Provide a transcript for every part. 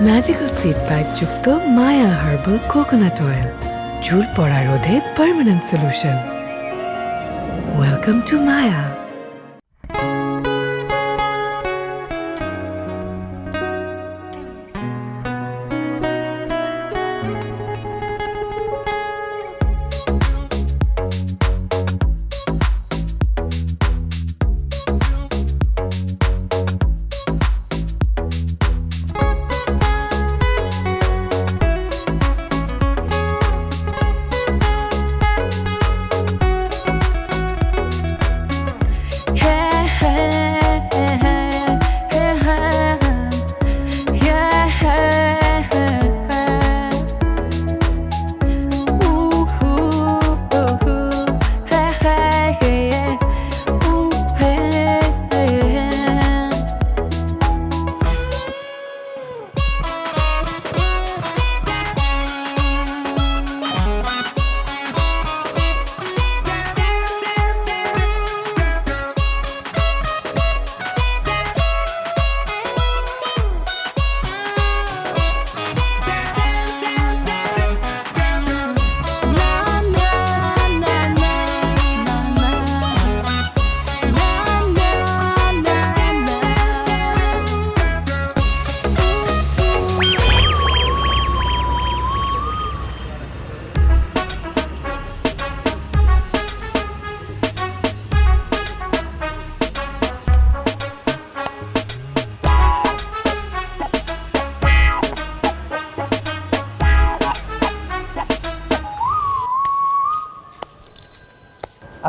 Magical seed pipe যুক্ত মায়া herbal coconut oil, চুল পড়া রোধে পার্মানেন্ট সলিউশন। ওয়েলকাম টু মায়া।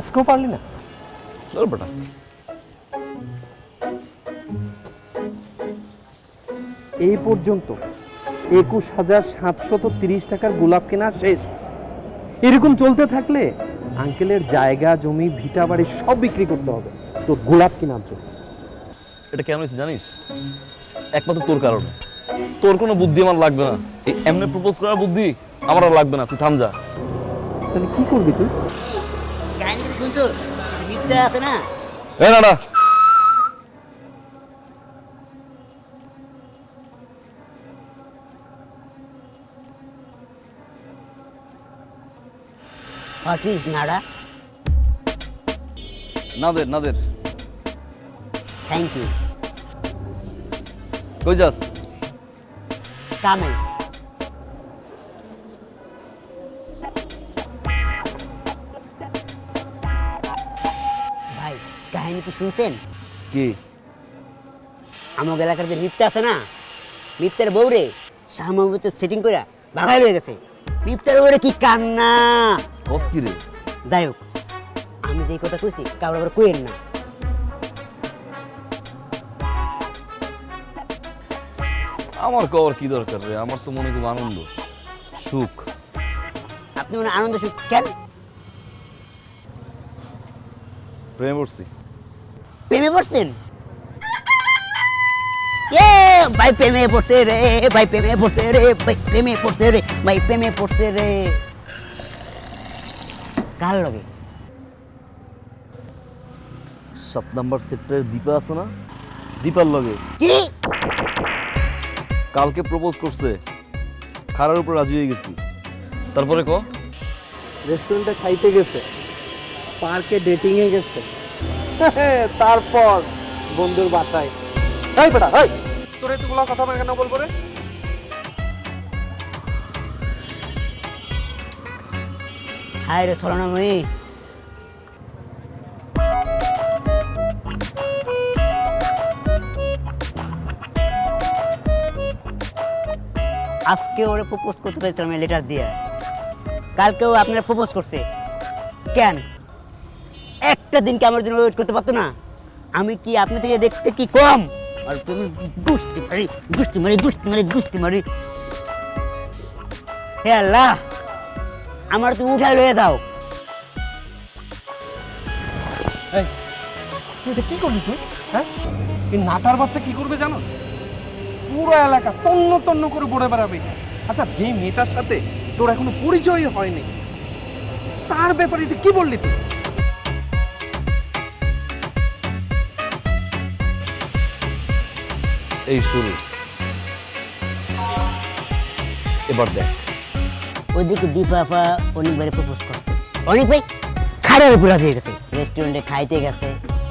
আজকেও পারলি না? বেটা এই পর্যন্ত 21,730 টাকার গোলাপ কেনা শেষ। এরকম চলতে থাকলে আঙ্কেলের জায়গা জমি ভিটা বাড়ি সব বিক্রি করতে হবে তোর গোলাপ কেনার জন্য। এটা কেন হয়েছে জানিস? একমাত্র তোর কারণে। তোর কোনো বুদ্ধি আমার লাগবে না, এই এমনি প্রপোজ করার বুদ্ধি আমার আর লাগবে না। তুই থাম যা। তাহলে কি করবি তুই? কাহিনী কিন্তু শুনছো, মিথ্যা আছে না? এ না না, What is nada? Nader Nader. Thank you. কই যাস? Coming. ভাই কাহিনী কি শুনছেন? কি? আমার এলাকার যে মিথ্যা আছে না, মিথ্যার বউরে সামগ্রিক সেটিং করে ভাগাই রয়ে গেছে। মিথ্যার বউরে কি কান্না! কস কি রে? যাই হোক, আমি যে কথা কইছি কারোর আবার কইেন না। আমার কর কি দরকার রে? আমার তো মনে খুব আনন্দ সুখ। আপনি মনে আনন্দ সুখ কেন? প্রেমে পড়ছি। প্রেমে পড়ছেন? এ ভাই প্রেমে পড়ছে রে, ভাই প্রেমে পড়ছে রে, ভাই প্রেমে পড়ছে রে, ভাই প্রেমে পড়ছে রে। কার লগে? 7 নাম্বার সেক্টরের দীপা আছে না, দীপার লগে। কি? কালকে প্রপোজ করছে, খারার উপর রাজি হয়ে গেছি। তারপরে ক? রেস্টুরেন্টে খাইতে গেছে, পার্কে ডেটিং এ গেছে, তারপর বন্ধুর বাসায়। এই বেটা, এই তোর এতগুলো কথা আমি কেন বলবো রে? হায় রে সরনাময়ী, আজকে ওরে প্রপোজ করতে চাইছিলাম লেটার দিয়ে, কালকেও আপনারা প্রপোজ করছে। কেন একটা দিনকে আমার জন্য ওয়েট করতে পারতো না? আমি কি আপনি থেকে দেখতে কি কম? আর তুমি গুষ্টি মারি গুষ্টি মারি গুষ্টি মারি গুষ্টি মারি। হে আল্লাহ, আমার তুমি উঠাই লয়ে দাও। এই তুই এটা কি করবি তুই? হ্যাঁ, এই নাটার বাচ্চা কি করবে জানোস? পুরো এলাকা তন্ন তন্ন করে ঘুরে বেড়াবে। আচ্ছা, যে মেয়েটার সাথে তোর এখনো পরিচয় হয়নি, তার ব্যাপারে এটা কি বললি তুই? এই শুরু। এবার দেখ। ওইদিকে দীপা আপা অনেক ভাই প্রপোজ করছে, অনেক ভাই খাড়ার উপর দিয়ে গেছে, রেস্টুরেন্টে খাইতে গেছে,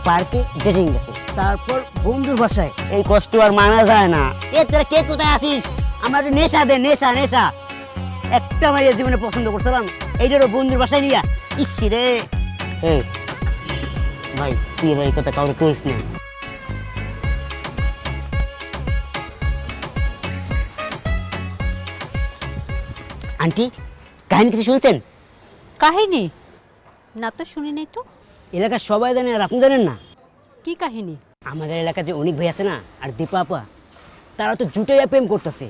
পার্কে ডেটিং গেছে, তারপর বন্ধুর বাসায়। এই কষ্ট আর মানা যায় না। এ তোরা কে কোথায় আছিস? আমার নেশা দে, নেশা নেশা। একটা মাইয়া জীবনে পছন্দ করছিলাম, এইটারও বন্ধুর বাসায় নিয়া। ইসি রে ভাই, তুই ভাই কথা কাউকে কইস না। আন্টি, কাহিনী কিছু শুনছেন? কাহিনী না তো শুনি নাই তো। এলাকার সবাই জানে আর আপনি জানেন না? কি কাহিনী? আমাদের এলাকায় যে অনেক ভাই আছে না, আর দীপা আপা, তারা তো জুটাইয়া প্রেম করতেছে।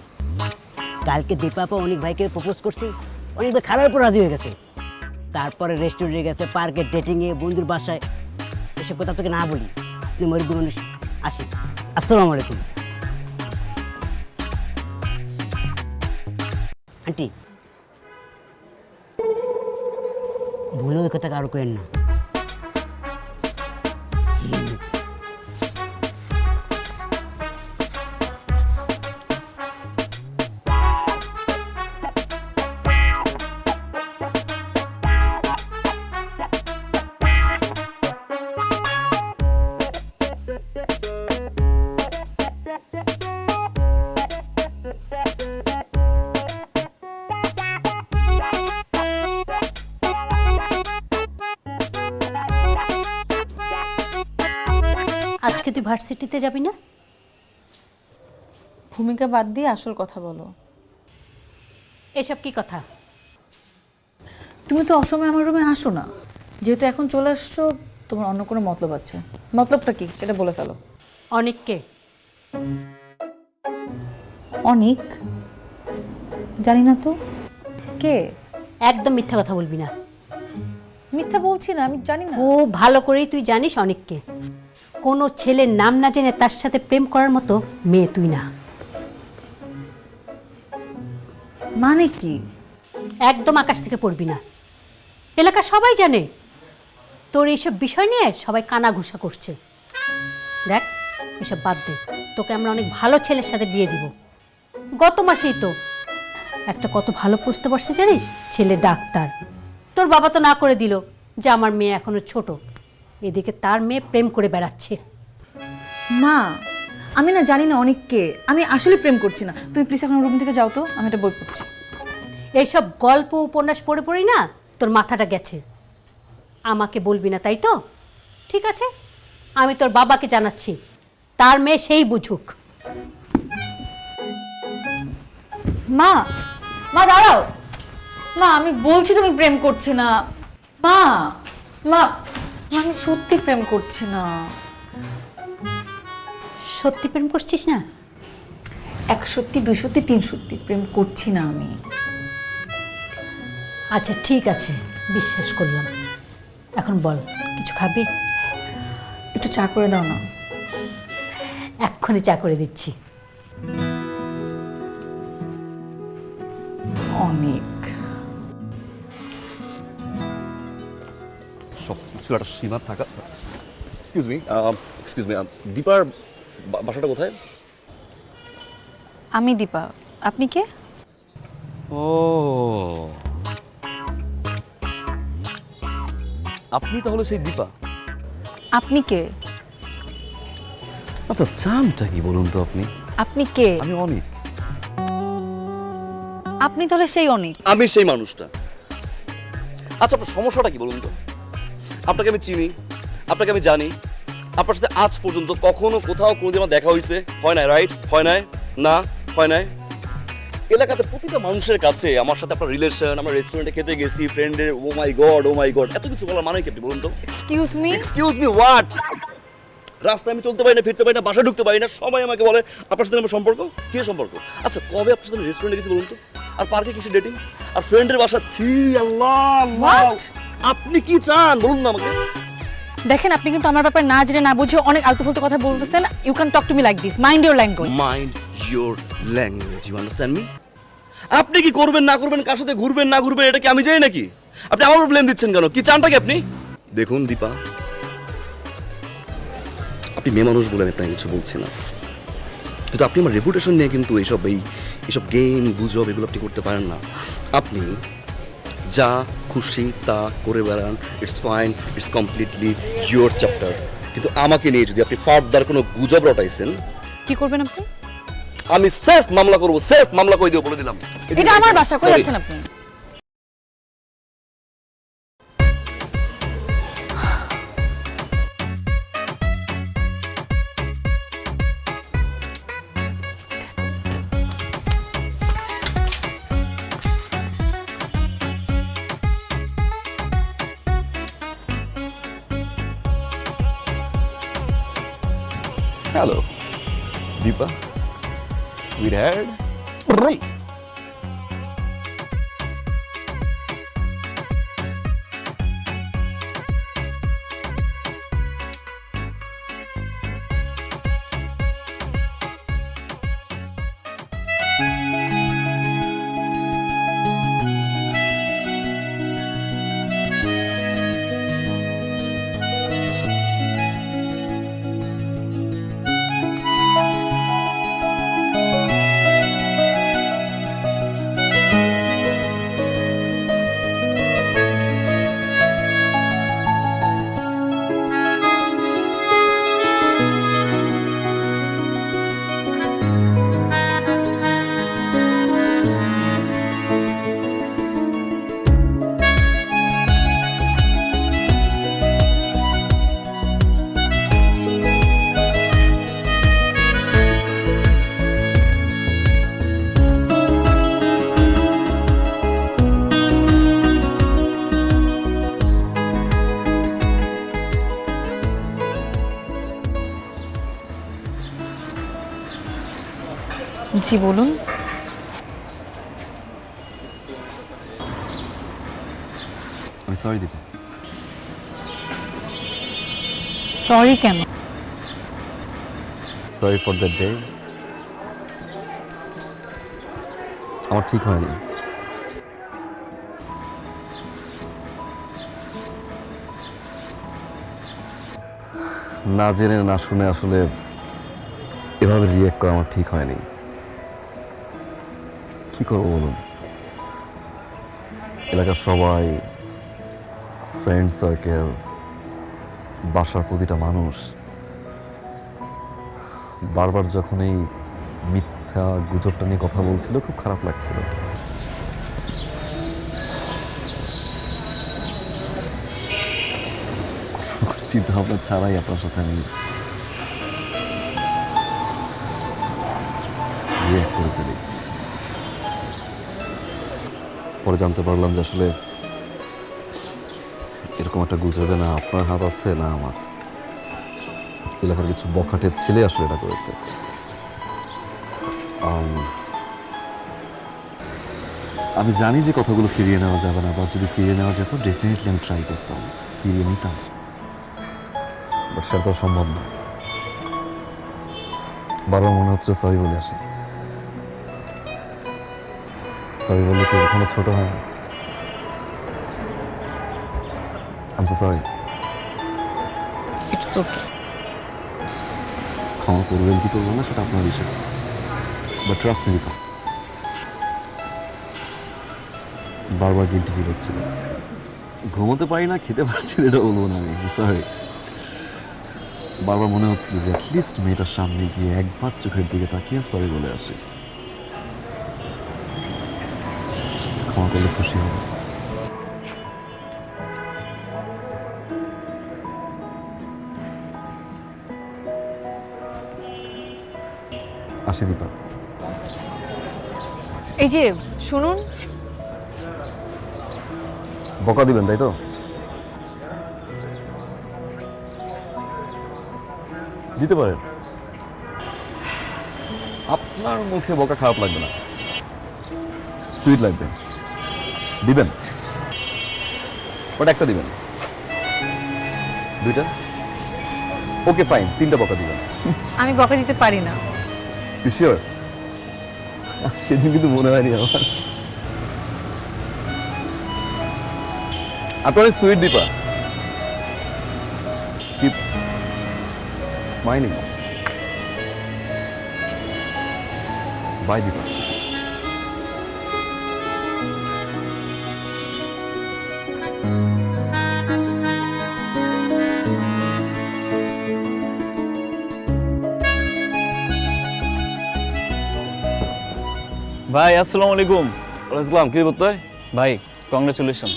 কালকে দীপা আপা অনেক ভাইকে প্রপোজ করছে, অনেক ভাই খারাপ উপর রাজি হয়ে গেছে। তারপরে রেস্টুরেন্টে গেছে, পার্কে ডেটিংয়ে, বন্ধুর বাসায়। এসব কথা তোকে না বলি, আপনি মরিব মানুষ। আসি, আসসালামু আলাইকুম। আন্টি, ভুলে ওই কথা কারো কেন না। আজকে তুই ভার্সিটিতে যাবি না? ভূমিকা বাদ দিয়ে আসল কথা বলো। এসব কি কথা? তুমি তো অসময়ে আমার রুমে আসো না, যেহেতু এখন চলে আসছো, তোমার অন্য কোনো মতলব আছে। মতলবটা কি সেটা বলে ফেলো। অনেককে অনেক জানি না তো কে। একদম মিথ্যা কথা বলবি না। মিথ্যা বলছি না, আমি জানি না। ও ভালো করেই তুই জানিস অনেককে। কোনো ছেলের নাম না জেনে তার সাথে প্রেম করার মতো মেয়ে তুই না। মানে কি? একদম আকাশ থেকে পড়বি না। এলাকা সবাই জানে তোর এইসব বিষয় নিয়ে সবাই কানাঘুষা করছে। দেখ, এসব বাদ দে। তোকে আমরা অনেক ভালো ছেলের সাথে বিয়ে দিব। গত মাসেই তো একটা কত ভালো প্রস্তাব আসছে জানিস? ছেলে ডাক্তার। তোর বাবা তো না করে দিল যে আমার মেয়ে এখনো ছোট। এদিকে তার মেয়ে প্রেম করে বেড়াচ্ছে। মা, আমি না জানি না অনেককে, আমি আসলে প্রেম করছি না। তুমি প্লিজ এখন রুম থেকে যাও তো, আমি একটা বই পড়ছি। এইসব গল্প উপন্যাস পড়ে পড়ি না তোর মাথাটা গেছে। আমাকে বলবি না তাই তো? ঠিক আছে, আমি তোর বাবাকে জানাচ্ছি, তার মেয়ে সেই বুঝুক। মা, মা দাঁড়াও। মা, আমি বলছি তুমি প্রেম করছি না। মা, মা, আমি সত্যি প্রেম করছি না। সত্যি প্রেম করছিস না? 1 সত্যি, 2 সত্যি, 3 সত্যি প্রেম করছি না আমি। আচ্ছা ঠিক আছে, বিশ্বাস করলাম। এখন বল, কিছু খাবি? একটু চা করে দাও না। এক্ষুনি চা করে দিচ্ছি। অনেক সব কিছু একটা সীমা থাকা। এক্সকিউজ মি, দীপার বাসাটা কোথায়? আমি দীপা, আপনি কে? ও, আপনি তাহলে সেই দীপা? আপনি কে? আচ্ছা, চানটা কি বলুন তো আপনি? আপনি কে? আমি অনেক। আপনি তাহলে সেই অনেক? আমি সেই মানুষটা। আচ্ছা, আপনার সমস্যাটা কি বলুন তো? আপনাকে আমি চিনি, আপনাকে আমি জানি, আপনার সাথে আজ পর্যন্ত কখনো কোথাও কোনোদিন আমার দেখা হয়েছে? হয় না, রাইট? হয় নাই? না, হয় নাই। এলাকাতে প্রতিটা মানুষের কাছে আমার সাথে আপনার রিলেশন, আমরা রেস্টুরেন্টে খেতে গেছি, ফ্রেন্ডের, ও মাই গড, এত কিছু বলার মানে কি আপনি বলুন তো? Excuse me? Excuse me what? রাস্তায় আমি চলতে পারি না, ফিরতে পারি না, বাসায় ঢুকতে পারি না, সবাই আমাকে বলে আপনার সাথে আমার সম্পর্ক। কি সম্পর্ক? আচ্ছা, কবে আপনার সাথে রেস্টুরেন্টে গেছি বলুন তো? আর পার্কে কিসে ডেটিং? আর ফ্রেন্ডের বাসা? ছি আল্লাহ! What? আপনি কি চান বলুন না আমাকে। দেখেন, আপনি কিন্তু আমার ব্যাপারে না জেনে না বুঝে অনেক আলতু ফালতু কথা বলতেছেন। You can talk to me like this. Mind your language. Mind your language, you understand me? আপনি কি করবেন না করবেন, কার সাথে ঘুরবেন না ঘুরবেন, এটা কি আমি জানি নাকি? আপনি আমার উপর ব্লেম দিচ্ছেন কেন? কি চানটা কি আপনি? দেখুন দীপা, আপনি মেয়ে মানুষ বলে আমি আপনাকে কিছু বলছি না, কিন্তু আপনি আমার রেপুটেশন নিয়ে কিন্তু এইসব এসব গেম গুজব এগুলো আপনি করতে পারেন না। আপনি যা খুশি তা করে বেড়ান, it's fine, it's completely your chapter. কিন্তু আমাকে নিয়ে যদি আপনি ফার্দার কোনো গুজব রটাইছেন, কি করবেন আপনি? আমি সেলফ মামলা করবো, সেলফ মামলা করে দিও, বলে দিলাম। এটা আমার বাসা, কই Sorry. যাচ্ছেন আপনি? Hello Dipa, sweetheart. জি বলুন। আমি সরি দীপা। সরি কেন? Sorry for that day. আমার ঠিক হয়নি। না জেনে না শুনে আসলে এভাবে রিয়েক্ট করা আমার ঠিক হয়নি। কি করবো বলুন, এলাকার সবাই, ফ্রেন্ড সার্কেল, বাসার প্রতিটা মানুষ বারবার যখন এই মিথ্যা গুজবটা নিয়ে কথা বলছিল, খুব খারাপ লাগছিল। চিন্তা ভাবনা ছাড়াই আপনার সাথে আমি রিয়েক্ট করে ফেলি। পরে জানতে পারলাম যে আসলে এরকম একটা গুজবে না আপনার হাত আছে না আমার। এলাকার কিছু বখাটের ছেলে আসলে এটা করেছে। আমি জানি যে কথাগুলো ফিরিয়ে নেওয়া যাবে না, বা যদি ফিরিয়ে নেওয়া যেত ডেফিনেটলি আমি ট্রাই করতাম, ফিরিয়ে নিতাম, বাট সেটা তো সম্ভব না। বারবার মনে হচ্ছে সরি বলে আসি। সরি বললে কি কখনো ছোট হয় না? I'm so sorry. It's okay. ক্ষমা করবেন কি করবেন না সেটা আপনার বিষয়, বাট ট্রাস্ট মি দীপা, বারবার গিল্টি ফিল হচ্ছিল। ঘুমোতে পারি না, খেতে পারছি না, এটা বলবো না আমি, সরি। বারবার মনে হচ্ছিল যে অ্যাটলিস্ট মেয়েটার সামনে গিয়ে একবার চোখের দিকে তাকিয়ে সরি বলে আসি, ক্ষমা করলে খুশি হবে। আসি দীপা। এই যে শুনুন, বকা দিবেন তাই তো? দিতে পারেন, আপনার মুখে বকা খারাপ লাগবে না, সুইট লাগবে। দিবেন, ওটা একটা দিবেন, দুইটা, ওকে ফাইন, তিনটা বকা দিবেন। আমি বকা দিতে পারি না। You sure? সেদিন কিন্তু মনে হয়নি আমার। আপনি অনেক sweet Deepa, keep smiling. Bye Deepa. ভাই আসসালামু আলাইকুম। ইসলাম কি করতে হয়? ভাই কংগ্রেচুলেশন।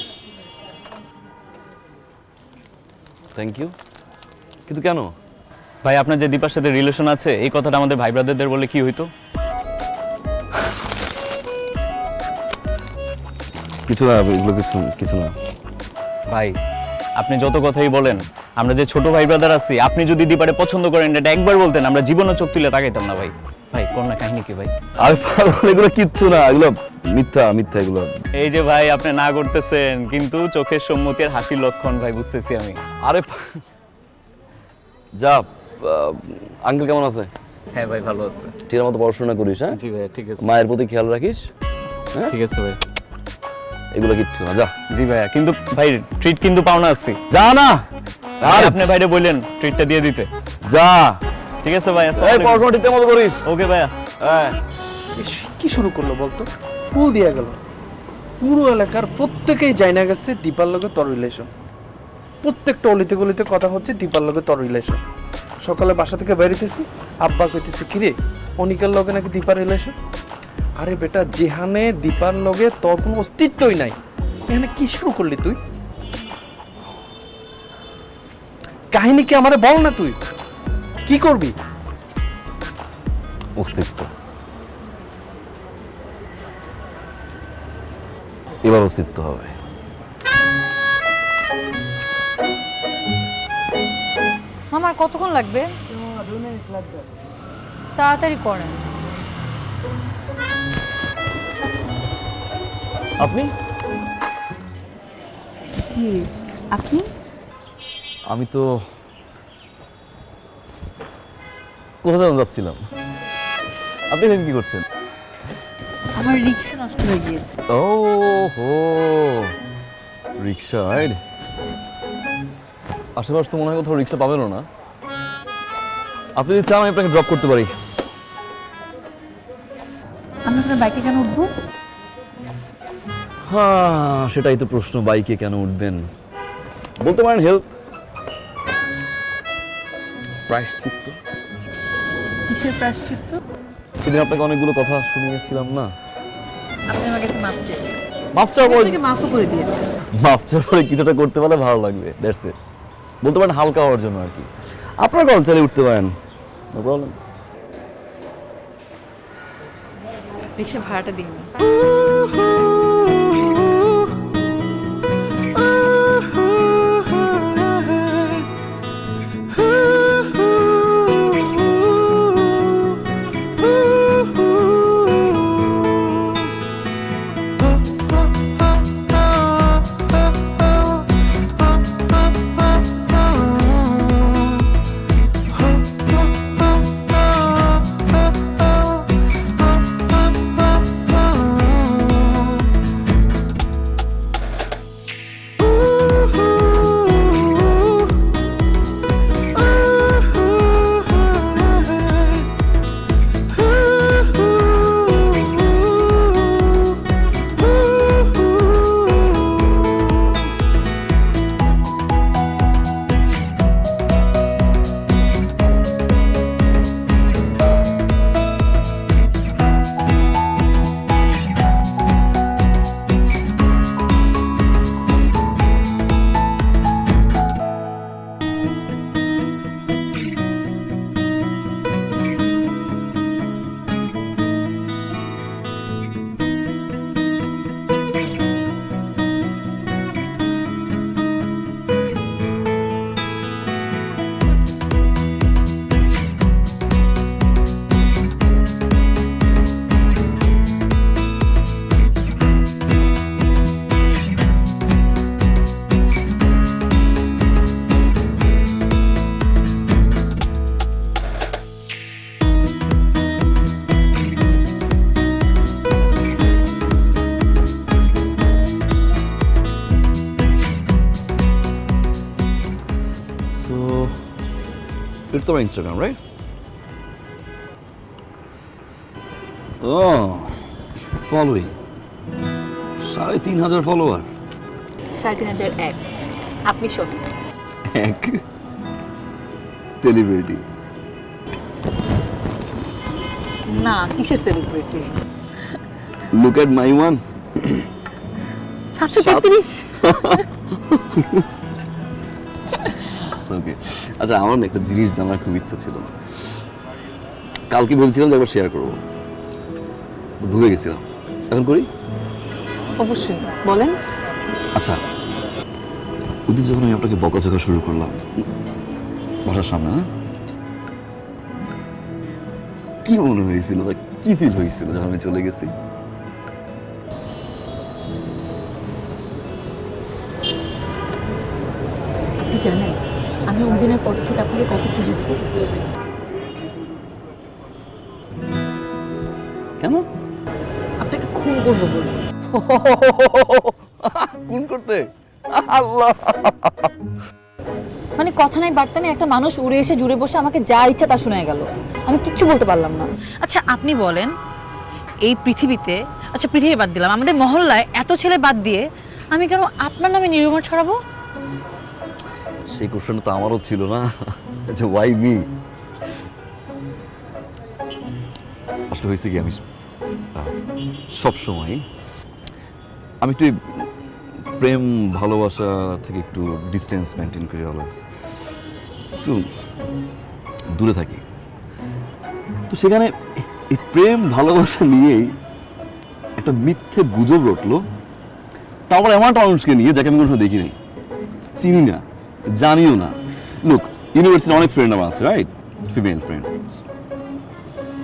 থ্যাংক ইউ, কিন্তু কেন? ভাই আপনার যে দীপার সাথে রিলেশন আছে এই কথাটা আমাদের ভাই ব্রাদারদের বলে কি হইতো? কিছু না, এগুলো কিছু না। ভাই আপনি যত কথাই বলেন, আমরা যে ছোট ভাই ব্রাদার আছি, আপনি যদি দীপারে পছন্দ করেন এটা একবার বলতেন, আমরা জীবনও চোখ তুলে তাকাইতাম না ভাই। ভাই করোনা কাহিনী কি ভাই? আরে পাগল, এগুলো কিচ্ছু না, এগুলো মিথ্যা এগুলো। এই যে ভাই আপনি না করতেছেন, কিন্তু চোখের সম্মতির হাসির লক্ষণ ভাই বুঝতেছি আমি। আরে যা, আঙ্কেল কেমন আছে? হ্যাঁ ভাই ভালো আছে। ঠিক মতো পড়াশোনা করিস, হ্যাঁ? জি ভাই ঠিক আছে। মায়ের প্রতি খেয়াল রাখিস, হ্যাঁ? ঠিক আছে ভাই। এগুলো কিচ্ছু না, যা। জি ভাইয়া, কিন্তু ভাই ট্রিট কিন্তু পাওনা আছি। যা না, আর আপনি ভাইরে বললেন ট্রিটটা দিয়ে দিতে। যা। ঠিক আছে ভাই, এই পড়াশোনা ঠিক মতো করিস। ওকে ভাইয়া। হ্যাঁ। কি শুরু করলো বলতো? ফুল দিয়ে গেল। পুরো এলাকার প্রত্যেকেই জানা গেছে দীপার লগে তোর রিলেশন। প্রত্যেকটা অলিতে গলিতে কথা হচ্ছে দীপার লগে তোর রিলেশন। সকালে বাসা থেকে বেরিয়েছি, আব্বা কইতেছে কিরে অনিকার লগে নাকি দীপার রিলেশন। আরে বেটা, যেখানে দীপার লগে তোর কোনো অস্তিত্বই নাই, এখানে কি শুরু করলি তুই? কাহিনী কি আমারে বল না, তুই কি করবি? অস্তিত্ব, এবার অস্তিত্ব হবে। আমার কতক্ষণ লাগবে? তাড়াতাড়ি করেন। আপনি? জি, আপনি? আমি তো কোথাও যেন যাচ্ছিলাম। আপনি এখানে কি করছেন? আমার রিক্সা নষ্ট হয়ে গিয়েছে। ও হো, রিক্সা রাইড। আশেপাশে তো মনে হয় কোথাও রিক্সা পাবেনও না। আপনি যদি চান আমি আপনাকে ড্রপ করতে পারি। আমি আপনার বাইকে কেন উঠবো? হ্যাঁ, সেটাই তো প্রশ্ন, বাইকে কেন উঠবেন? বলতে পারেন হেল্প, প্রায়শ্চিত্ত। কিসের প্রায়শ্চিত্ত? সেদিন আপনাকে অনেকগুলো কথা শুনিয়েছিলাম না? আপনি আমার কাছে মাপ চেয়েছেন। মাফ চাওয়ার পরে, মাফও করে দিয়েছেন। মাফ চাওয়ার পরে কিছুটা করতে পারলে ভালো লাগবে, দ্যাটস ইট। বলতে পারেন হালকা হওয়ার জন্য আর কি। আপনার কল চালিয়ে উঠতে পারেন, নো প্রবলেম। রিক্সা ভাড়াটা দিন। It's on Instagram, right? Oh, following. 3,500 follower. 3,501। আপনি শোন। এক সেলিব্রিটি। না, কিসের celebrity? Look at my one. 733। ওকে, আচ্ছা আমার না একটা জিনিস জানার খুব ইচ্ছা ছিল, কালকে বলছিলাম যে একবার শেয়ার করবো, ভুলে গেছিলাম, এখন করি। অবশ্যই বলেন। আচ্ছা, ওদের যখন আমি আপনাকে বকাঝকা শুরু করলাম বাসার সামনে, হ্যাঁ, কি মনে হয়েছিল বা কি ফিল হয়েছিল যখন আমি চলে গেছি? আপনি জানেন আমি ওই দিনের পর থেকে আপনাকে কত খুঁজেছি। কেন? আপনাকে খুন করবো বলে। কোন করতে? আল্লাহ, মানে কথা নাই বার্তা নেই, একটা মানুষ উড়ে এসে জুড়ে বসে আমাকে যা ইচ্ছা তা শোনা গেল, আমি কিচ্ছু বলতে পারলাম না। আচ্ছা আপনি বলেন, এই পৃথিবীতে, আচ্ছা পৃথিবী বাদ দিলাম, আমাদের মহল্লায় এত ছেলে বাদ দিয়ে আমি কেন আপনার নামে নিরুমার ছড়াবো? সেই কোশ্চেন তো আমারও ছিল না, যে ওয়াই মি। আসলে হয়েছে কি, আমি সব সময় আমি একটু প্রেম ভালোবাসা থেকে একটু ডিস্টেন্স মেনটেন করি, অলওয়েজ একটু দূরে থাকি। তো সেখানে এই প্রেম ভালোবাসা নিয়েই একটা মিথ্যে গুজব রটলো, তারপর এমন একটা মানুষকে নিয়ে যাকে আমি কোনো সময় দেখি নাই, চিনি না, জানিও না। লোক ইউনিভার্সিটির অনেক ফ্রেন্ড আমার আছে, রাইট, ফিমেল ফ্রেন্ড,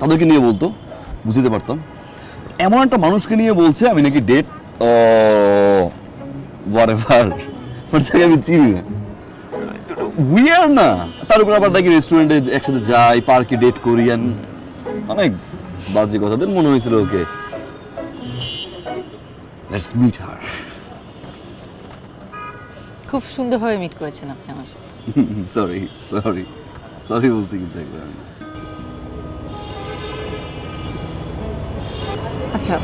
তাদেরকে নিয়ে বলতো, বুঝতে পারতাম। এমন একটা মানুষকে নিয়ে বলছে আমি নাকি ডেট ও হোয়াটএভার, যাকে আমি চিনি না, উইয়ার না। তার উপর আবার নাকি রেস্টুরেন্টে একসাথে যাই, পার্কে ডেট করি, অনেক বাজে কথা। দেন মনে হয়েছিল ওকে, লেটস মিট হার। খুব সুন্দরভাবে মিট করেছেন আপনি আমার সাথে। সরি সরি সরি বলছি কিন্তু একবার আমি। আচ্ছা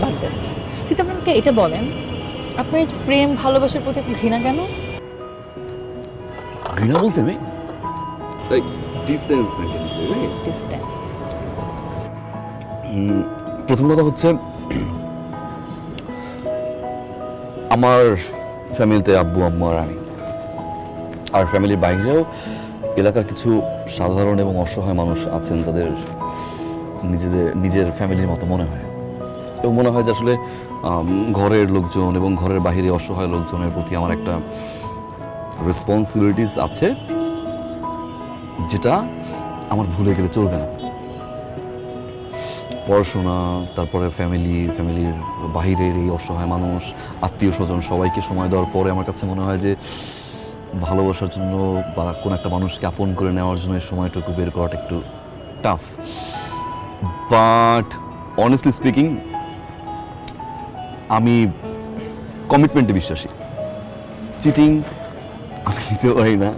বাদ দেন, কিন্তু আপনি আমাকে এটা বলেন, আপনার এই প্রেম ভালোবাসার প্রতি এত ঘৃণা কেন? ঘৃণা বলছে আমি লাইক ডিস্টেন্স মেইনটেইন করি, রাইট? ডিসট্যান্স। প্রথম কথা হচ্ছে, আমার ফ্যামিলিতে আব্বু আম্মু আর আমি, আর ফ্যামিলির বাইরেও এলাকার কিছু সাধারণ এবং অসহায় মানুষ আছেন যাদের নিজের ফ্যামিলির মতো মনে হয়, এবং মনে হয় যে আসলে ঘরের লোকজন এবং ঘরের বাইরে অসহায় লোকজনের প্রতি আমার একটা রেসপন্সিবিলিটিস আছে, যেটা আমার ভুলে গেলে চলবে না। পড়াশোনা, তারপরে ফ্যামিলির বাহিরের এই অসহায় মানুষ, আত্মীয় স্বজন, সবাইকে সময় দেওয়ার পরে আমার কাছে মনে হয় যে ভালোবাসার জন্য বা কোনো একটা মানুষকে আপন করে নেওয়ার জন্য এই সময়টুকু বের করাটা একটু টাফ। বাট অনেস্টলি স্পিকিং, আমি কমিটমেন্টে বিশ্বাসী। চিটিং আমি নিতে পারি না,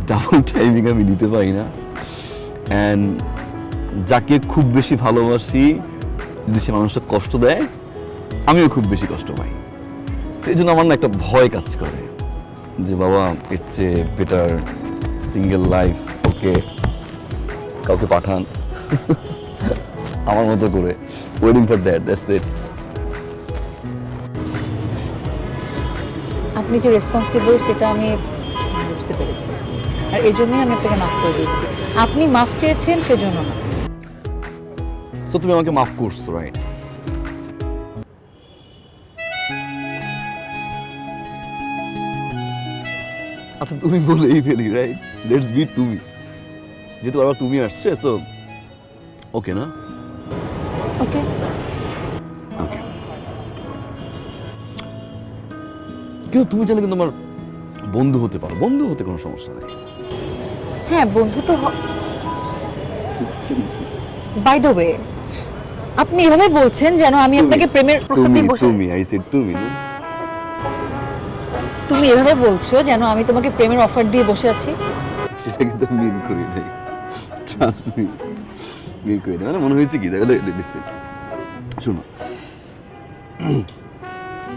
ডাবল টাইমিং আমি নিতে পারি না, অ্যান্ড যাকে খুব বেশি ভালোবাসি যদি সে মানুষটা কষ্ট দেয়, আমিও খুব বেশি কষ্ট পাই। সেই জন্য আমার না একটা ভয় কাজ করে যে বাবা এর চেয়ে বেটার সিঙ্গেল লাইফ, ওকে কাউকে পাঠান আমার মতো করে, ওয়েটিং ফর দ্যাটস ইট। আপনি যে রেসপন্সিবল সেটা আমি বুঝতে পেরেছি, আর এই জন্যই আমি আপনাকে মাফ করে দিচ্ছি। আপনি মাফ চেয়েছেন সেজন্য না। সো তুমি আমাকে মাফ করছো, রাইট? আচ্ছা তুমি বলেই ফেলি, রাইট? লেটস বি তুমি, যেহেতু আবার তুমি আসছে, সো ওকে না? ওকে। ওকে, কিন্তু তুমি চাইলে কিন্তু আমার বন্ধু হতে পারো, বন্ধু হতে কোনো সমস্যা নেই। হ্যাঁ বন্ধু তো বাই দ্য ওয়ে, আপনি এভাবে বলছেন যেন আমি আপনাকে প্রেমের প্রস্তাব দিয়ে বসে। তুমি আই সেড তুমি না, তুমি এভাবে বলছো যেন আমি তোমাকে প্রেমের অফার দিয়ে বসে আছি। সেটা কিন্তু মিন করি নাই, ট্রাস্ট মি, মিন করি না। মানে মনে হয়েছে কি, তাহলে লিসেন, শোনো,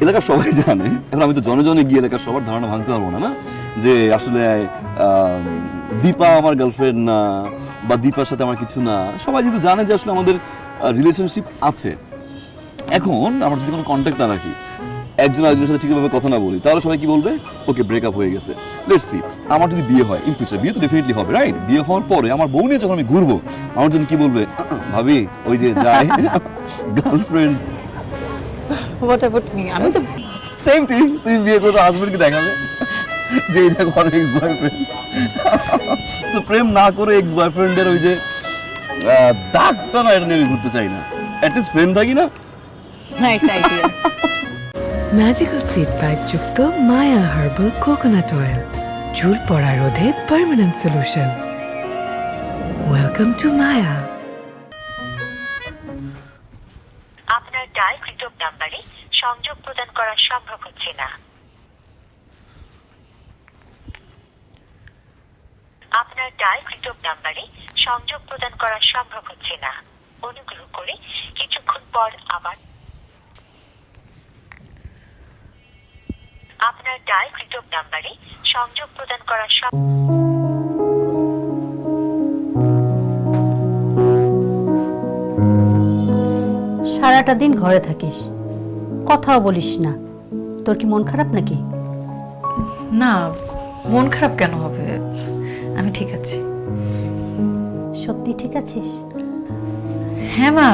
এলাকার সবাই জানে, এখন আমি তো জনে জনে গিয়ে এলাকার সবার ধারণা ভাঙতে পারবো না, না যে আসলে দীপা আমার গার্লফ্রেন্ড না, বা দীপার সাথে আমার কিছু না। সবাই যেহেতু জানে যে আসলে আমাদের রিলেশনশিপ আছে, এখন আমরা যদি কোনো কন্ট্যাক্ট না রাখি, একজন আরেকজনের সাথে ঠিকভাবে কথা না বলি, তাহলে সবাই কি বলবে? ওকে, ব্রেকআপ হয়ে গেছে। লেটস সি, আমার যদি বিয়ে হয় ইন ফিউচার, বিয়ে তো ডেফিনেটলি হবে, রাইট? বিয়ে হওয়ার পরে আমার বউ নিয়ে যখন আমি ঘুরবো, আমার জন্য কি বলবে? ভাবি ওই যে যায় গার্লফ্রেন্ড। What about me? আমি তো সেম থিং, তুমি বিয়ে করে হাজবেন্ডকে দেখাবে যে এই দেখো আমার এক্স বয়ফ্রেন্ড। সো প্রেম না করে এক্স বয়ফ্রেন্ডের ওই যে দাগটা না, এটা নিয়ে আমি ঘুরতে চাই না। অ্যাটলিস্ট ফ্রেন্ড থাকি না? Nice idea. Magical seed pipe যুক্ত মায়া হার্বাল কোকোনাট অয়েল, চুল পড়া রোধে পার্মানেন্ট সলিউশন। ওয়েলকাম টু মায়া। আপনার ডায়ালকৃত নাম্বারে সংযোগ প্রদান করা সম্ভব হচ্ছে না। আপনার ডায়ালকৃত নাম্বারে সংযোগ প্রদান করা সম্ভব হচ্ছে না। অনুগ্রহ করে কিছুক্ষণ পর আবার আপনার ডায়ালকৃত নাম্বারে সংযোগ প্রদান করা সারাটা দিন ঘরে থাকিস, কথাও বলিস না। তোর কি মন খারাপ নাকি? না, মন খারাপ কেন হবে? আমি ঠিক আছি। সত্যি ঠিক আছিস? হ্যাঁ মা,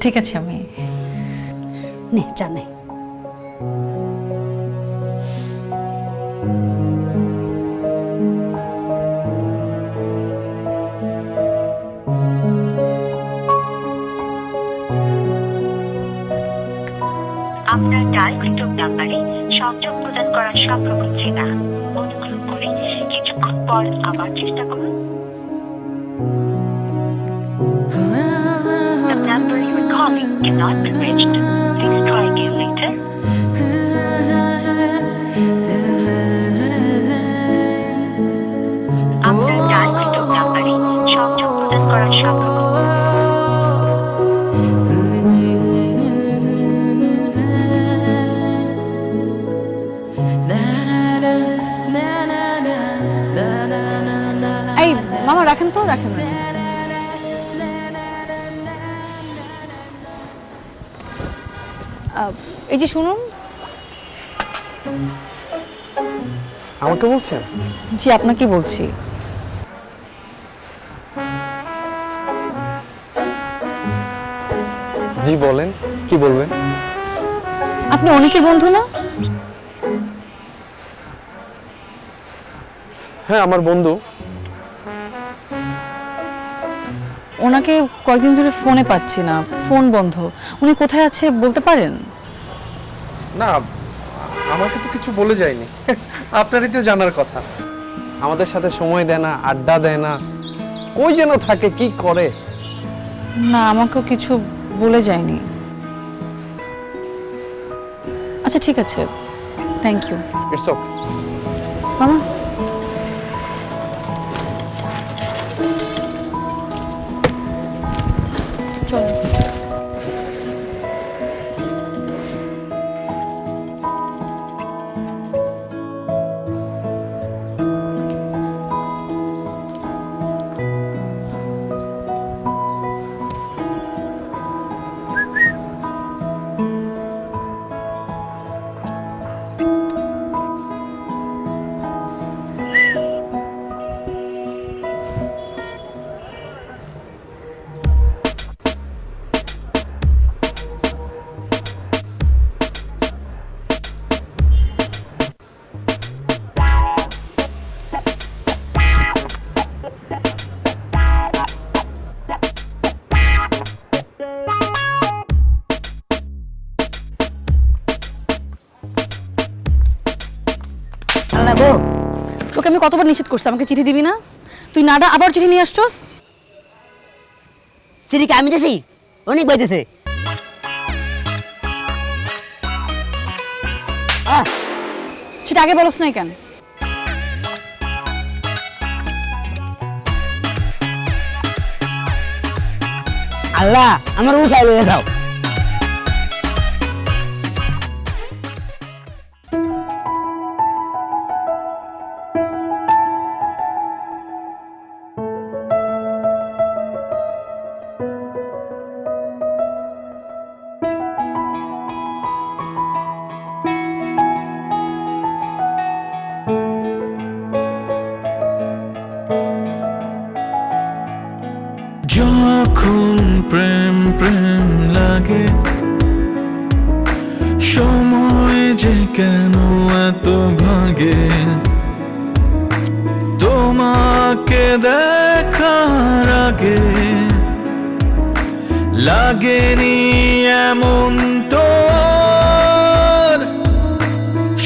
ঠিক আছে আমি। নে জানে। আপনার ডায়ালকৃত নাম্বারে সংযোগ প্রদান করা সম্ভব হচ্ছে না। অনুগ্রহ করে কিছুক্ষণ পর আবার চেষ্টা করুন। The number you are calling cannot be reached. Please try again later. আপনার ডায়ালকৃত নাম্বারে সংযোগ প্রদান করা সম্ভব হচ্ছে না। এই মামা রাখেন তো, রাখেন। এই যে শুনুন। আমাকে বলছেন? জি, আপনাকে বলছি। জি বলেন, কি বলবেন? আপনি অনেকের বন্ধু না? হ্যাঁ, আমার বন্ধু। ওনাকে কয়েকদিন ধরে ফোনে পাচ্ছি না, ফোন বন্ধ। উনি কোথায় আছে বলতে পারেন? না, আমাকে তো কিছু বলে যায়নি। আপনারই তো জানার কথা। আমাদের সাথে সময় দেয় না, আড্ডা দেয় না, কই যেন থাকে, কি করে। না, আমাকেও কিছু বলে যায়নি। আচ্ছা ঠিক আছে, থ্যাংক ইউ। It's okay. মামা চলো। তোকে আমি কতবার নিষেধ করছি আমাকে চিঠি দিবি না? তুই নাডা আবার চিঠি নিয়ে আসছস। সিরিকে আমি দিছি, অনেক বাইতেছে। সেটা আগে বলছ নাই কেন? আল্লাহ আমার উঠাই লয়ে যাও। যখন প্রেম প্রেম লাগে সময় যে কেন এত ভাগে তোমাকে দেখার আগে লাগেনি এমন তো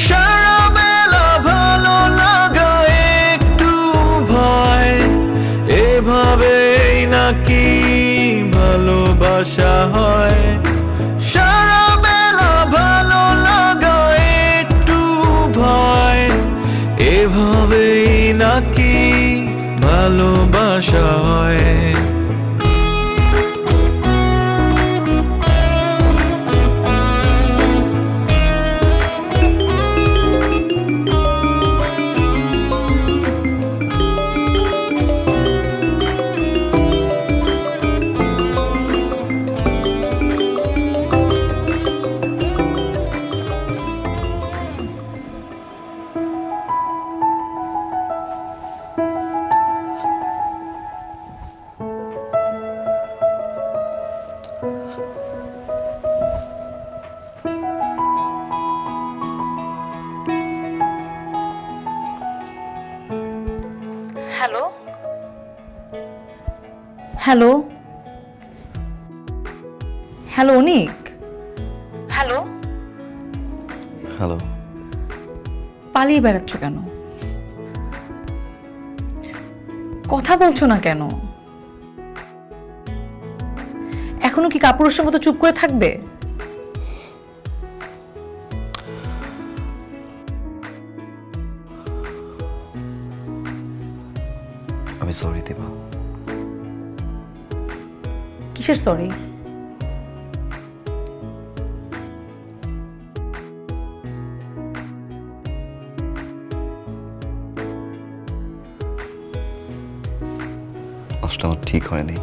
সারা বেলা ভালো লাগা একটু ভয় এভাবেই নাকি ভালোবাসা হয় সারা বেলা ভালো লাগা একটু ভয় এভাবেই নাকি ভালোবাসা হয় হ্যালো হ্যালো হ্যালো অনিক হ্যালো হ্যালো পালিয়ে বেড়াচ্ছ কেন কথা বলছো না কেন এখনো কি কাপুরুষের মতো চুপ করে থাকবে আমি সরি দিবা কিসের সরি আসলে আমার ঠিক হয়নি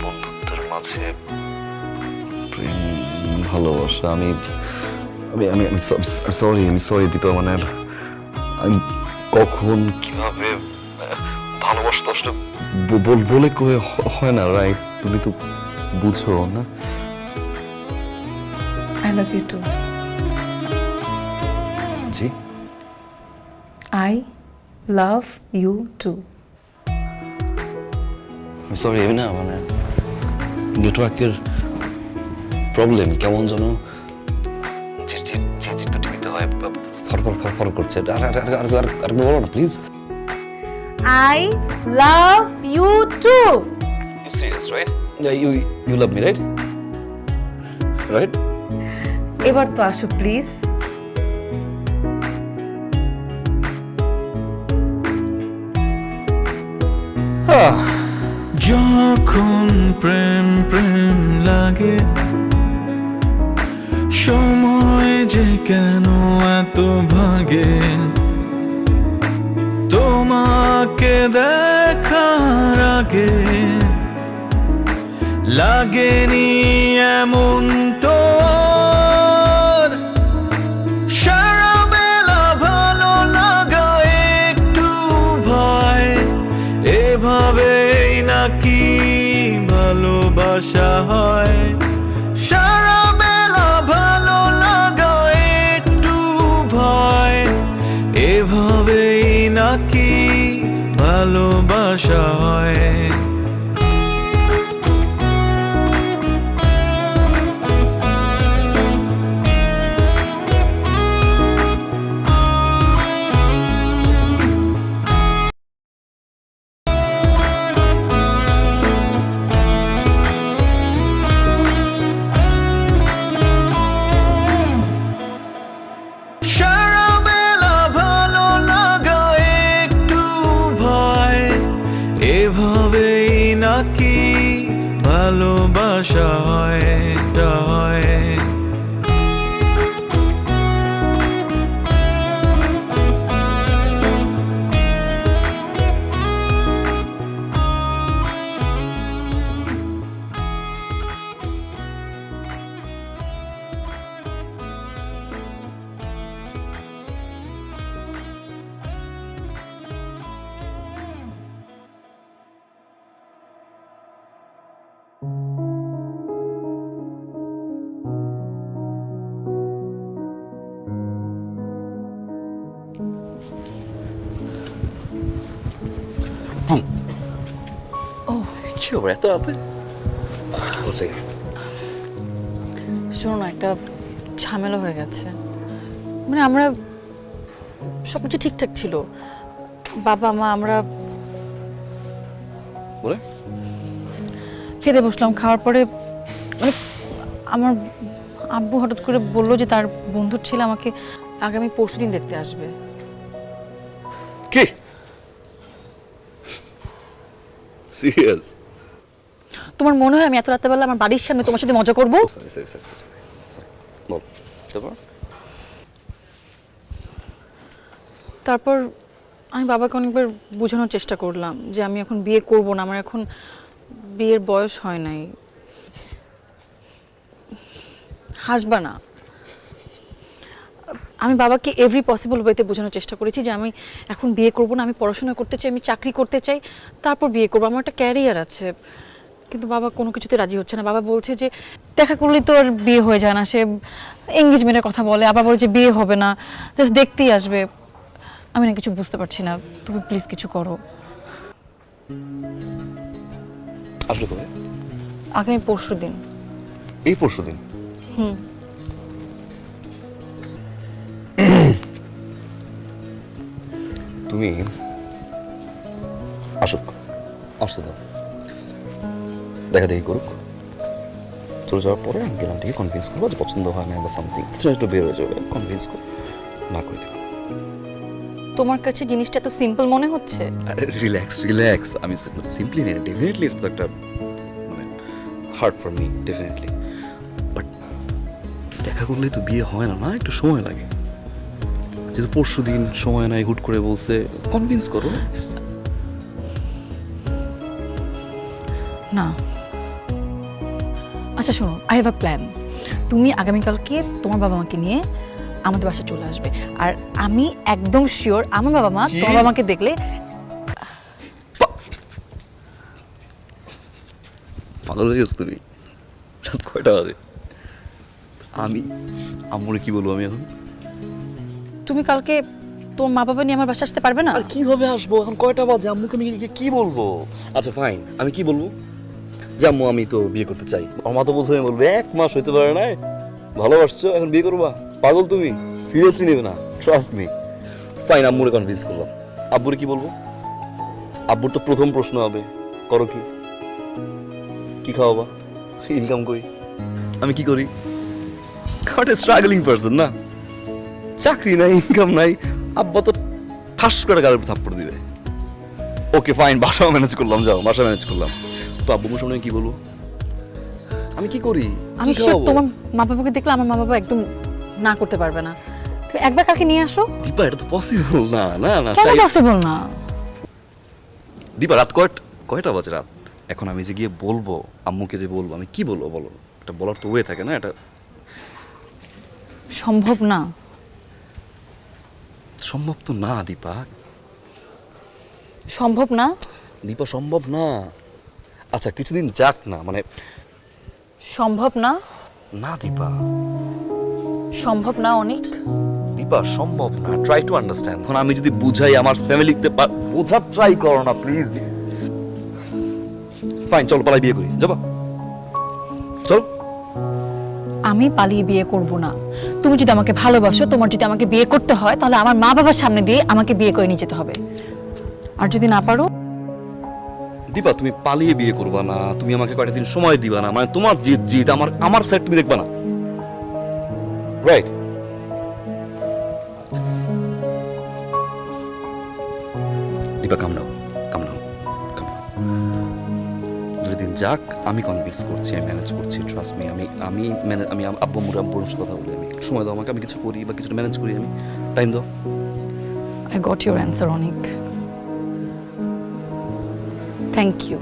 বন্ধুত্বের মাঝে প্রেম ভালোবাসা আমি আমি আমি আমি সরি দীপা মানে আমি কখন কিভাবে ভালোবাসা তো আসলে বলে কয়ে হয় না রাইট তুমি তো বুঝো না আই লাভ ইউ টু জি I love you too sorry আমি না মানে নেটওয়ার্কের প্রবলেম কেমন যেন তো টিভিতে হয় ফর করছে আর বলো না please I love you too. You serious, right? Yeah, you love me, right? Right? এবার তো আসো প্লিজ যখন প্রেম প্রেম লাগে সময় যে কেন এত ভাগে তোমাকে দেখার আগে লাগেনি এমন তো সারা বেলা ভালো লাগা একটু ভয় এভাবেই নাকি ভালোবাসা হয় সারা বেলা ভালো লাগা একটু ভয় এভাবেই নাকি ভালোবাসা হয় ভালোবাসা হয় খবর এত রাতে? বলছে শোনো না, একটা ঝামেলা হয়ে গেছে। মানে আমরা সব কিছু ঠিকঠাক ছিল, বাবা মা আমরা বলে খেতে বসলাম। খাওয়ার পরে মানে আমার আব্বু হঠাৎ করে বললো যে তার বন্ধুর ছেলে আমাকে আগামী পরশুদিন দেখতে আসবে। কি সিরিয়াস? তোমার মনে হয় আমি এত রাত্রেবেলা আমার বাড়ির সামনে তোমার সাথে মজা করবো? সরি সরি সরি সরি বল তারপর। তারপর আমি বাবাকে অনেকবার বোঝানোর চেষ্টা করলাম যে আমি এখন বিয়ে করব না, আমার এখন বিয়ের বয়স হয় নাই। হাসবা না। আমি বাবাকে এভরি পসিবল ওয়েতে বোঝানোর চেষ্টা করেছি যে আমি এখন বিয়ে করব না, আমি পড়াশোনা করতে চাই, আমি চাকরি করতে চাই, তারপর বিয়ে করবো, আমার একটা ক্যারিয়ার আছে। কিন্তু বাবা কোনো কিছুতে রাজি হচ্ছে না। বাবা বলছে যে দেখা করলেই তো আর বিয়ে হয়ে যায় না, সে এঙ্গেজমেন্টের কথা বলে, আবার বলে যে বিয়ে হবে না, জাস্ট দেখতেই আসবে। আমি না কিছু বুঝতে পারছি না, তুমি প্লিজ কিছু করো। আসলে কবে? আগামী পরশুদিন। এই পরশুদিন? হুম। তুমি আসুক, আসতে দাও, দেখা দেখি করুক। চলে যাওয়ার পরে আমি গেলাম থেকে কনভিন্স করবো যে পছন্দ হয় না বা সামথিং কিছু একটু বের হয়ে যাবে, কনভিন্স করো, না করে দেবো। তোমার কাছে জিনিসটা এত সিম্পল মনে হচ্ছে? রিল্যাক্স রিল্যাক্স, আমি সিম্পলি নেই, ডেফিনেটলি এটা তো একটা মানে hard for me, definitely. But দেখা করলেই তো বিয়ে হয় না, না একটু সময় লাগে। যেহেতু পরশু দিন সময় নাই, হুট করে বলছে, কনভিন্স করো। না আচ্ছা শোনো, আই হ্যাভ আ প্ল্যান। তুমি আগামীকালকে তোমার বাবা মাকে নিয়ে আমাদের বাসায় চলে আসবে, আর আমি একদম শিওর আমার বাবা মা তোমার বাবা মাকে দেখলে পাগল হয়ে গেছো তুমি? রাত কয়টা বাজে? আমি আম্মুরে কি বলবো আমি এখন? তুমি কালকে তোমার মা বাবা নিয়ে আমার বাসায় আসতে পারবে না? আর কিভাবে আসবো? এখন কয়টা বাজে? আম্মুকে আমি কি বলবো? আচ্ছা ফাইন, আমি কি বলবো? যে আম্মু আমি তো বিয়ে করতে চাই। আমার মা তো প্রথমে বলবে 1 মাস হইতে পারে না, ভালোবাসছো এখন বিয়ে করবা? পাগল তুমি, সিরিয়াসলি নেবে না, ট্রাস্ট মি। ফাইন, আম্মুরে কনভিন্স করলাম। আব্বুরে কি বলবো? আব্বুর তো প্রথম প্রশ্ন হবে, করো কি? কি খাওয়াবা? ইনকাম করি? আমি কি করি? স্ট্রাগলিং পারসন না, চাকরি নাই, ইনকাম নাই। আব্বা তো ঠাস করে গালের থাপ্পড় দিবে। ওকে ফাইন, বাসাও ম্যানেজ করলাম, যাও বাসা ম্যানেজ করলাম। তো আব্বু সামনে কি বলবো? আমি কি করি? আমি শিওর তোমার মা বাবাকে দেখলে আমার মা বাবা একদম না করতে পারবে না। তুমি একবার কালকে নিয়ে আসো। দীপা, এটা তো পসিবল না। না না, কেন পসিবল না? দীপা, রাত কয়টা বাজে? রাত এখন আমি যে গিয়ে বলবো আম্মুকে, যে বলবো, আমি কি বলবো বলো? এটা বলার তো ওয়ে থাকে না, এটা সম্ভব না। সম্ভব তো না দীপা। সম্ভব না দীপা, সম্ভব না। আচ্ছা কিছুদিন যাক না, মানে সম্ভব না। না দীপা, সম্ভব না অনেক। দীপা সম্ভব না। Try to understand. এখন আমি যদি বুঝাই আমার ফ্যামিলিতে, বোঝার ট্রাই করো না প্লিজ। ফাইন, চলো পালাই বিয়ে করি, যাবা? চলো। আমি পালিয়ে বিয়ে করব না। তুমি যদি আমাকে ভালোবাসো, তোমার যদি আমাকে বিয়ে করতে হয়, তাহলে আমার মা বাবার সামনে দিয়ে আমাকে বিয়ে করে নিয়ে যেতে হবে। আর যদি না পারো? দীপা, তুমি পালিয়ে বিয়ে করবা না, তুমি আমাকে কয়টা দিন সময় দিবা না, মানে তোমার জিদ আমার সাইড তুমি দেখবা না, রাইট? দীপা, কাম নাও। 2 দিন যাক, আমি কনভিন্স করছি, আমি ম্যানেজ করছি, ট্রাস্ট মি। আমি আব্বু আম্মুর সাথে কথা বলি, আমি সময় দাও আমাকে, আমি কিছু করি বা কিছুটা ম্যানেজ করি, আমি টাইম দাও। আই গট ইউর অ্যান্সার অনেক। Thank you.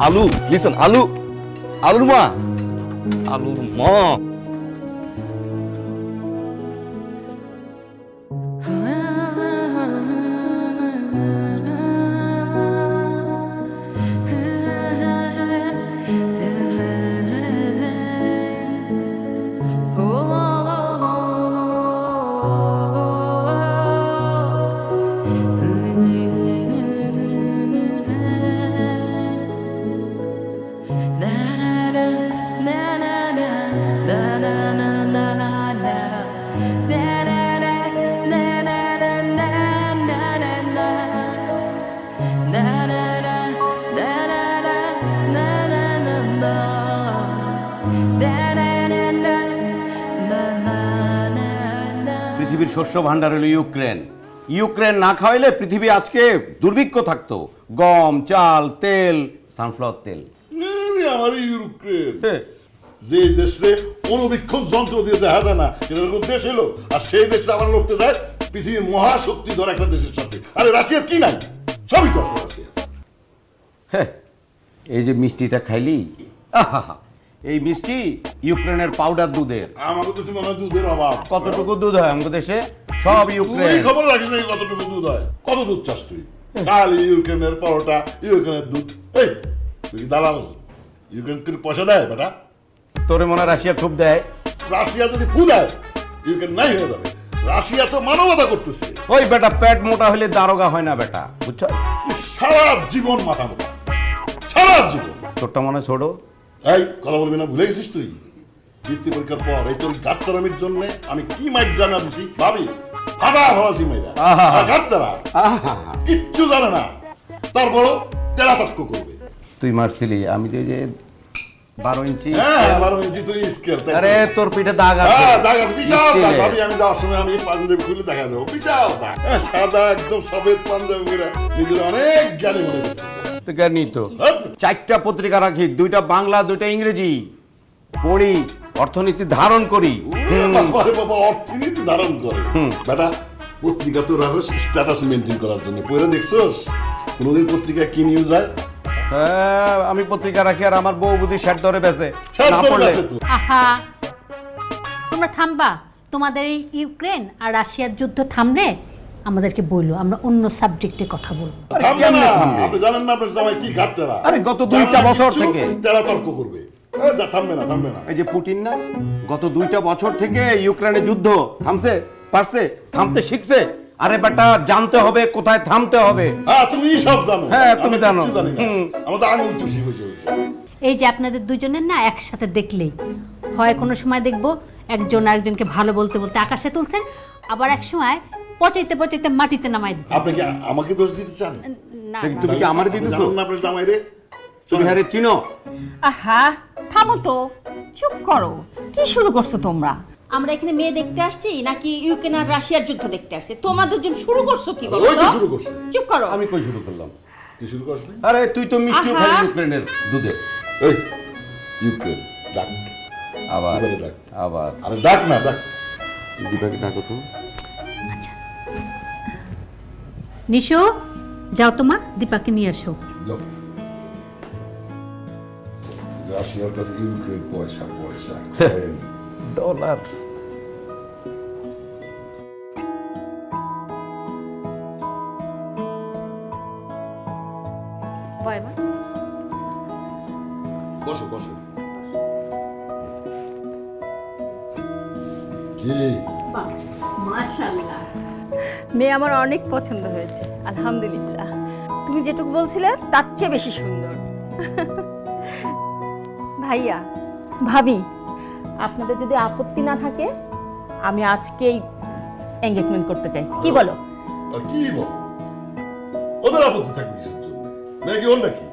আলু, লিসন, আলুর মা। পৃথিবীর শস্য ভাণ্ডার হলো ইউক্রেন। ইউক্রেন না খাওয়াইলে পৃথিবী আজকে দুর্ভিক্ষ থাকতো। গম, চাল, তেল, সানফ্লাওয়ার তেল। আমার ইউক্রেন যে দেশে অনুবীক্ষণ যন্ত্র দিয়ে দেখা যায় না, সেটা কোনো দেশ এলো, আর সেই দেশে আবার লড়তে যায় পৃথিবীর মহাশক্তিধর একটা দেশের সাথে। আরে রাশিয়ার কি নাই? সবই তো আছে রাশিয়া। হ্যাঁ, এই যে মিষ্টিটা খাইলি, আহা, এই মিষ্টি ইউক্রেনের পাউডার দুধের। আমাকে তো মনে হয় দুধের অভাব। কতটুকু দুধ হয় আমাদের দেশে? সব ইউক্রেন। তুই খবর রাখিস না কতটুকু দুধ হয়? কত দুধ চাস তুই? খালি ইউক্রেনের পরোটা, ইউক্রেনের দুধ। এই তুই দালাল, ইউক্রেন তোর পয়সা দেয় বেটা? তোরে মনে হয় রাশিয়া খুব দেয়? রাশিয়া যদি ফু দেয় ইউক্রেন নাই হয়ে যাবে। রাশিয়া তো মানবতা করতেছে। ওই বেটা পেট মোটা হলে দারোগা হয় না বেটা, বুঝছ? সারা জীবন মাথা মোটা, সারা জীবন। তোরটা মনে ছোট। এই কথা বলবি না, ভুলে গেছিস তুই? বৃত্তি পরীক্ষার পর এই তোর গাত্তারামির জন্য আমি কি মাইট জানা দিছি ভাবি? ফাটা ফলাছি মাইরা গাত্তারা কিচ্ছু জানে না, তারপরও তেরা তক্ক করবে। তুই মারছিলি, আমি যে 12 ইঞ্চি। হ্যাঁ 12 ইঞ্চি তুই স্কেল। আরে তোর পিঠে দাগ আছে। হ্যাঁ দাগ আছে, বিশাল দাগ। ভাবি আমি যাওয়ার সময় আমি পাঞ্জাবি খুলে দেখা দেবো, বিশাল দাগ। সাদা একদম সফেদ পাঞ্জাবি করে নিজের অনেক জ্ঞানী মনে করতেছে। তো জ্ঞানী তো। 4টা পত্রিকা রাখি, 2টা বাংলা, 2টা ইংরেজি। পড়ি, অর্থনীতি ধারণ করি। বাবা অর্থনীতি ধারণ করে বেটা। পত্রিকা তো রাখো স্ট্যাটাস মেনটেন করার জন্য। পড়ে দেখছোস কোনদিন পত্রিকায় কি নিউজ হয়? হ্যাঁ, আমি পত্রিকা রাখি আর আমার বউ বুদ্ধি শ্যাট ধরে বেছে না পড়লে। আহা, তোমরা থামবা। তোমাদের এই ইউক্রেন আর রাশিয়ার যুদ্ধ থামলে আমাদেরকে বললো, আমরা অন্য সাবজেক্টে কথা বলবো। থামবে না। আপনি জানেন না আপনার জামাই কি ঘাটতেরা? আরে গত 2টা বছর থেকে তেরা তর্ক করবে। থামবে না, থামবে না। এই যে পুটিন না, গত 2টা বছর থেকে ইউক্রেনের যুদ্ধ থামছে, পারছে, থামতে শিখছে। আরে বেটা জানতে হবে কোথায় থামতে হবে। হ্যাঁ তুমি সব জানো। হ্যাঁ তুমি জানো। আমরা তো আঙুল চুষি বসে বসে। এই যে আপনাদের দুজনের না একসাথে দেখলেই হয়, কোনো সময় দেখবো একজন আরেকজনকে ভালো বলতে বলতে আকাশে তুলছেন, আবার এক সময় পচাইতে পচাইতে মাটিতে নামাই দিচ্ছেন। আপনি কি আমাকে দোষ দিতে চান? না, তুমি কি আমারে দিতেছো? জানেন না আপনার জামাই রে? তুমি হারে চিনো? আহা থামো তো, চুপ করো। কি শুরু করছো তোমরা? আমরা এখানে মেয়ে দেখতে আসছি নাকি ইউক্রেন আর রাশিয়ার যুদ্ধ দেখতে আসছে? তোমাদের জন্য শুরু করছো কি বলো? ওই তো শুরু করছে। চুপ করো। আমি কই শুরু করলাম? তুই শুরু করছ না? আরে তুই তো মিষ্টি খালি ইউক্রেনের দুধে। এই ইউক্রেন ডাক আবার এবারে ডাক। আবার আরে ডাক না, ডাক। দীপাকে ডাকো তো। নিশো, যাও তোমা, দীপাকে নিয়ে আসো। যাও। রাশিয়ার কাছে ইউক্রেন পয়সা পয়সা ডলার। বসো বসো। কি মাশাআল্লাহ, মেয়ে আমার অনেক পছন্দ হয়েছে, আলহামদুলিল্লাহ। তুমি যেটুকু বলছিলে তার চেয়ে বেশি সুন্দর। ভাইয়া, ভাবি, আপনাদের যদি আপত্তি না থাকে আমি আজকেই এনগেজমেন্ট করতে চাই, কি বলো? আর কি বল? ওদের আপত্তি থাকবে কিসের জন্য? মেয়ে কি ওর নাকি?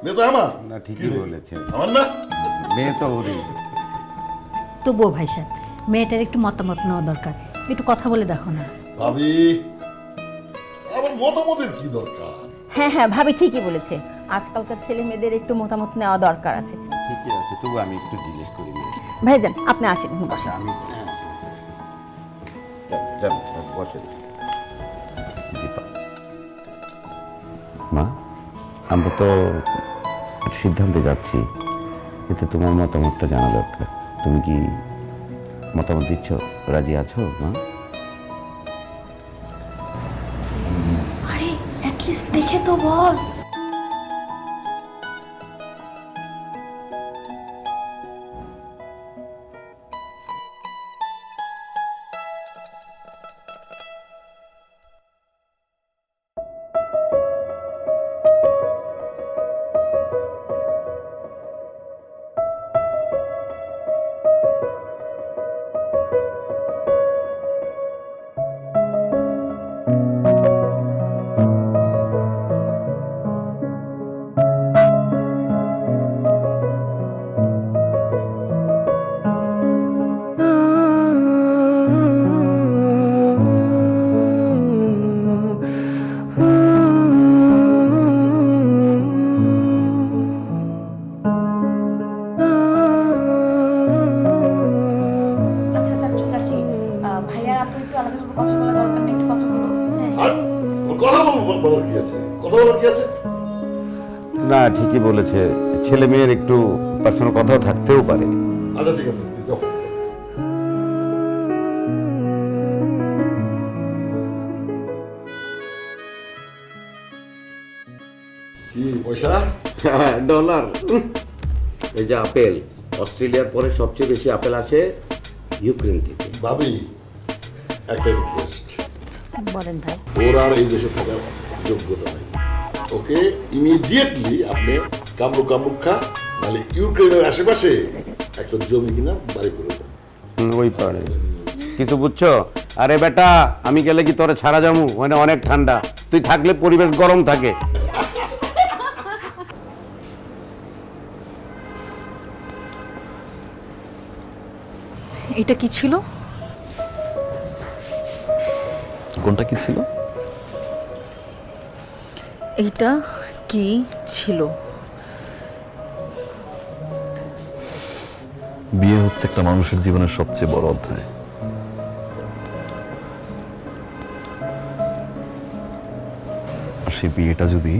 মেয়ে তো আমার। না ঠিকই বলেছে, আমার না? মেয়ে তো ওরই। তবুও ভাই সাহেব, মেয়েটার একটু মতামত নেওয়া দরকার, একটু কথা বলে দেখো না। ভাবি আমার মতামতের কি দরকার? হ্যাঁ হ্যাঁ, ভাবি ঠিকই বলেছে, আজকালকার ছেলে মেয়েদের একটু মতামত নেওয়া দরকার আছে। ঠিকই আছে, তবু আমি একটু জিজ্ঞেস করি। ভাইজান আপনি আসেন, বসেন। আমি বসে। মা, আমরা তো একটা সিদ্ধান্তে যাচ্ছি, এতে তোমার মতামতটা জানা দরকার। তুমি কি মতামত দিচ্ছ? রাজি আছো মা? আরে অ্যাটলিস্ট দেখে তো বল। কি আছে, কথা বলার কি আছে? না, ঠিকই বলেছে, ছেলে মেয়ের একটু পার্সোনাল কথাও থাকতেও পারে। আচ্ছা ঠিক আছে, যাও। কি পয়সা? ডলার। এই যে আপেল, অস্ট্রেলিয়ার পরে সবচেয়ে বেশি আপেল আসে ইউক্রেন থেকে। ভাবি, একটা রিকোয়েস্ট, বলেন ভাই। ওর আর এই দেশে থাকার যোগ্যতা নেই। ওকে ইমিডিয়েটলি আপনি কামরুক খা, নাহলে ইউক্রেনের আশেপাশে একটা জমি কিনা বাড়ি করে দেন। ওই পারে কিছু বুঝছো? আরে বেটা, আমি গেলে কি তোরে ছাড়া যাবো? মানে অনেক ঠান্ডা, তুই থাকলে পরিবেশ গরম থাকে। এটা কি ছিল? কোনটা কি ছিল? এইটা কি ছিল? বিয়ে হচ্ছে একটা মানুষের জীবনের সবচেয়ে বড় অধ্যায়। আর সেই বিয়েটা যদি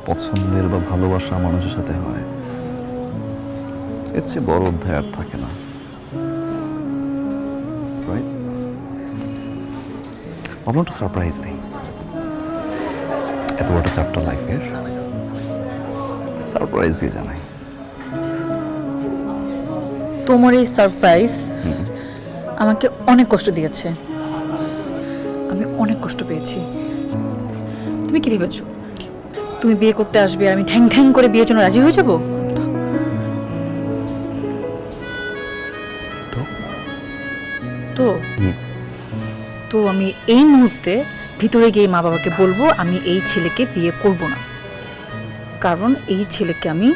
পছন্দের বা ভালোবাসা মানুষের সাথে হয়, এর চেয়ে বড় অধ্যায় আর থাকে না। রাইট? ভাবলাম একটু সারপ্রাইজ দিই। এত বড় চ্যাপ্টার লাইফের সারপ্রাইজ দিয়ে জানাই। তোমার এই সারপ্রাইজ আমাকে অনেক কষ্ট দিয়েছে, আমি অনেক কষ্ট পেয়েছি। তুমি কি ভেবেছো তুমি বিয়ে করতে আসবে আর আমি ঠ্যাং ঠ্যাং করে বিয়ের জন্য রাজি হয়ে যাব? তো তো আমি এই মুহূর্তে ভিতরে গিয়ে মা বাবাকে বলবো আমি এই ছেলেকে বিয়ে করব না, কারণ এই ছেলেকে আমি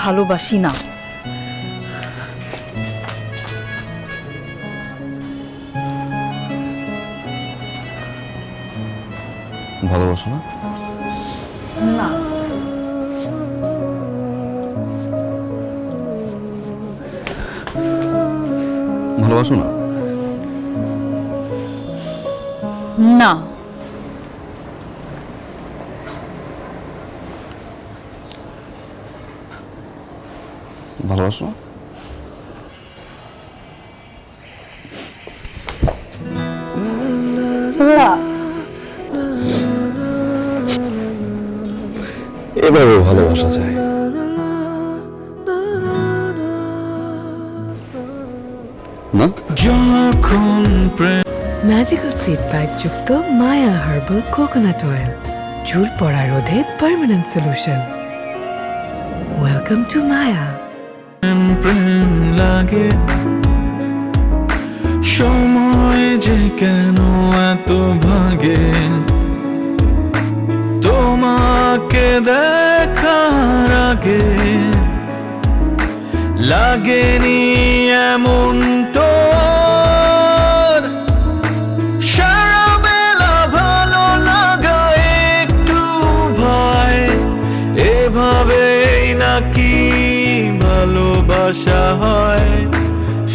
ভালোবাসি না। ভালোবাসো না? না। ভালোবাসো না? না। ভালোবাসো? এভাবে ভালোবাসা যায়? না? যখন প্রেম ম্যাজিক্যাল সিড পাইপ যুক্ত মায়া হার্বাল কোকোনাট অয়েল, চুল পড়া রোধে পার্মানেন্ট সলিউশন। ওয়েলকাম টু মায়া। প্রেম লাগে, সময় যে কেন এত ভাগে, তোমাকে দেখার আগে লাগেনি এমন তোর। সারা বেলা ভালো লাগা একটু ভয়, এভাবেই নাকি ভালোবাসা হয়।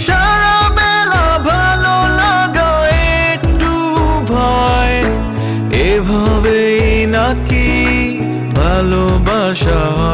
সারা বেলা ভালো লাগা একটু ভয়, এভাবেই নাকি ভালোবাসা হয়।